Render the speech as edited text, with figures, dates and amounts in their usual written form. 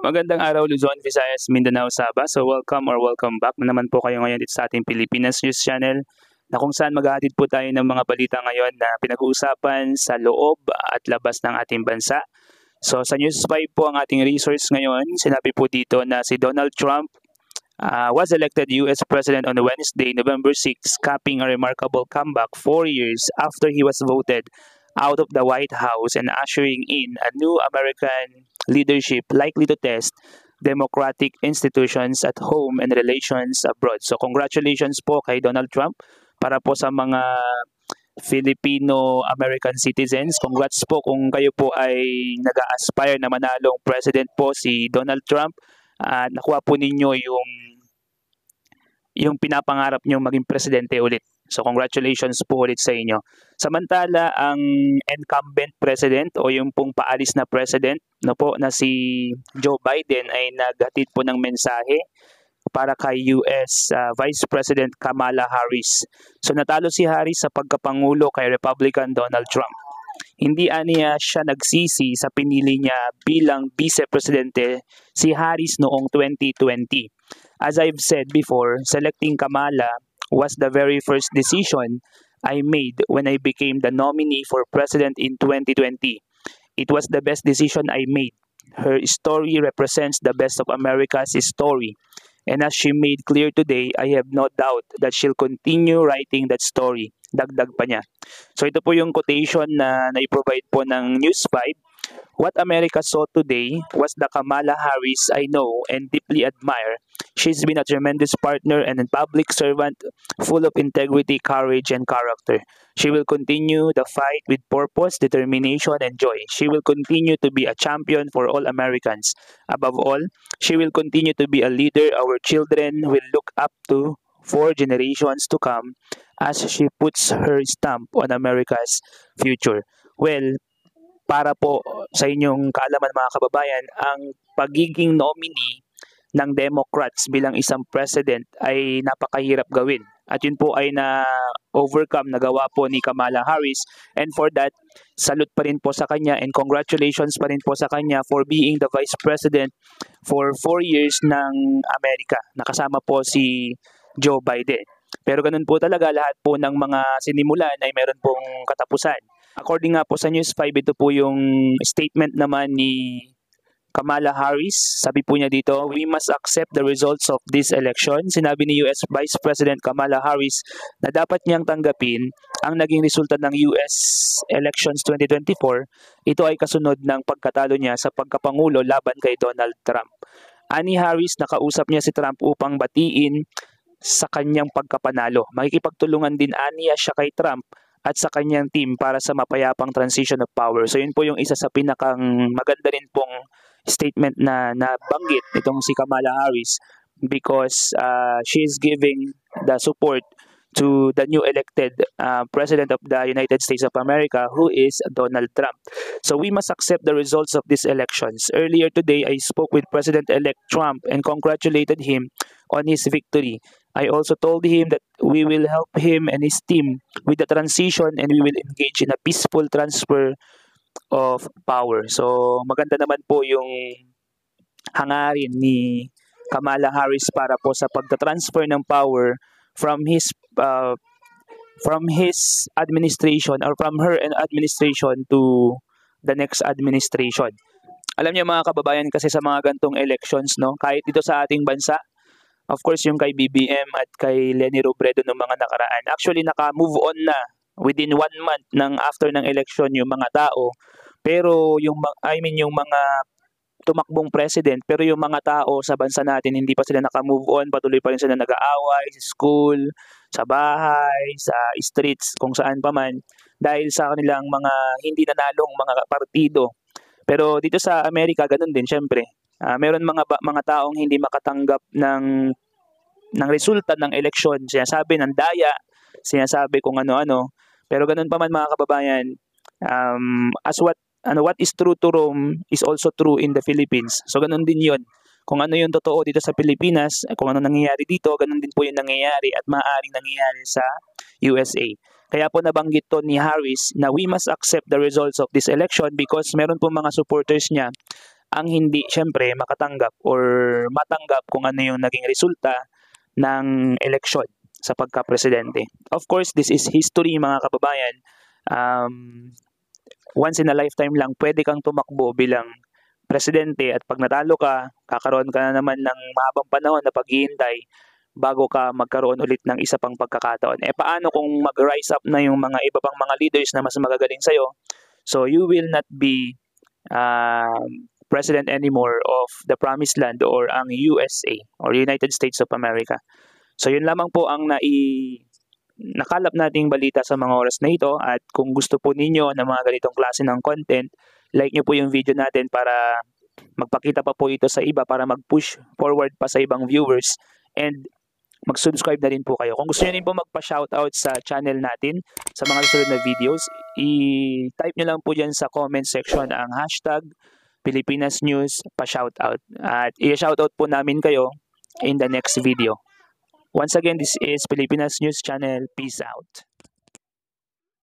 Magandang araw Luzon, Visayas, Mindanao, Sabah. So welcome back na naman po kayo ngayon dito sa ating Pilipinas News Channel na kung saan maghahatid po tayo ng mga balita ngayon na pinag-uusapan sa loob at labas ng ating bansa. So sa News 5 po ang ating resource ngayon. Sinabi po dito na si Donald Trump was elected US President on Wednesday, November 6, capping a remarkable comeback 4 years after he was voted out of the White House and ushering in a new American leadership likely to test democratic institutions at home and relations abroad. So congratulations po kay Donald Trump para po sa mga Filipino-American citizens. Congrats po kung kayo po ay nag-aspire na manalong president po si Donald Trump. Nakuha po ninyo yung pinapangarap nyo maging presidente ulit. So congratulations po ulit sa inyo. Samantala, ang incumbent president o yung pong paalis na president na si Joe Biden ay naghatid po ng mensahe para kay US Vice President Kamala Harris. So natalo si Harris sa pagkapangulo kay Republican Donald Trump. Hindi aniya siya nagsisi sa pinili niya bilang vice-presidente si Harris noong 2020. As I've said before, selecting Kamala was the very first decision I made when I became the nominee for president in 2020. It was the best decision I made. Her story represents the best of America's story. And as she made clear today, I have no doubt that she'll continue writing that story. Dagdag pa niya. So ito po yung quotation na na-provide po ng News 5. What America saw today was the Kamala Harris I know and deeply admire. She's been a tremendous partner and a public servant full of integrity, courage, and character. She will continue the fight with purpose, determination, and joy. She will continue to be a champion for all Americans. Above all, she will continue to be a leader our children will look up to for generations to come as she puts her stamp on America's future. Well, para po sa inyong kaalaman mga kababayan, ang pagiging nominee ng Democrats bilang isang president ay napakahirap gawin. At yun po ay na-overcome, nagawa po ni Kamala Harris. And for that, salute pa rin po sa kanya and congratulations pa rin po sa kanya for being the Vice President for 4 years ng Amerika. Nakasama po si Joe Biden. Pero ganun po talaga, lahat po ng mga sinimulan ay meron pong katapusan. According nga po sa News 5, ito po yung statement naman ni Kamala Harris. Sabi po niya dito, we must accept the results of this election. Sinabi ni US Vice President Kamala Harris na dapat niyang tanggapin ang naging resulta ng US elections 2024. Ito ay kasunod ng pagkatalo niya sa pagkapangulo laban kay Donald Trump. Ani Harris, nakausap niya si Trump upang batiin sa kanyang pagkapanalo. Makikipagtulungan din aniya siya kay Trump at sa kanyang team para sa mapayapang transition of power. So yun po yung isa sa pinakang maganda rin pong statement na nabanggit itong si Kamala Harris because she is giving the support to the new elected President of the United States of America, who is Donald Trump. So we must accept the results of these elections. Earlier today, I spoke with President-elect Trump and congratulated him on his victory. I also told him that we will help him and his team with the transition and we will engage in a peaceful transfer of power. So maganda naman po yung hangarin ni Kamala Harris para po sa pagta-transfer ng power from his administration or from her administration to the next administration. Alam niyo mga kababayan, kasi sa mga gantong elections, no, kahit dito sa ating bansa, of course, yung kay BBM at kay Leni Robredo ng mga nakaraan. Actually, naka-move on na within 1 month after ng election yung mga tao. Pero yung mga tumakbong president, pero yung mga tao sa bansa natin, hindi pa sila naka-move on. Patuloy pa rin sila nag-aaway sa school, sa bahay, sa streets, kung saan pa man. Dahil sa kanilang mga hindi nanalong mga partido. Pero dito sa Amerika, ganun din, syempre. Meron mga taong hindi makatanggap ng resulta ng eleksyon. Sinasabi ng daya, sinasabi kung ano-ano. Pero ganun pa man mga kababayan, what is true to Rome is also true in the Philippines. So ganun din 'yon. Kung ano yung totoo dito sa Pilipinas, kung ano nangyayari dito, ganun din po yung nangyayari at maaaring nangyayari sa USA. Kaya po nabanggit to ni Harris na we must accept the results of this election because meron po mga supporters niya ang hindi syempre makatanggap or matanggap kung ano yung naging resulta ng eleksyon sa pagka-presidente. Of course, this is history mga kababayan. Um, Once in a lifetime lang pwede kang tumakbo bilang presidente at pag natalo ka, kakaroon ka na naman ng mahabang panahon na paghihintay bago ka magkaroon ulit ng isa pang pagkakataon. Paano kung mag-rise up na yung mga iba pang mga leaders na mas magagaling sa'yo? So you will not be president anymore of the promised land or ang USA or United States of America. So yun lamang po ang nakalap nating balita sa mga oras na ito, at kung gusto po ninyo ng mga ganitong klase ng content, like nyo po yung video natin para magpakita pa po ito sa iba, para mag-push forward pa sa ibang viewers, and mag-subscribe na rin po kayo. Kung gusto nyo rin po magpa-shoutout sa channel natin sa mga susunod na videos, i-type nyo lang po dyan sa comment section ang hashtag Pilipinas News pa-shoutout, at i-shoutout po namin kayo in the next video. Once again, this is Pilipinas News Channel. Peace out.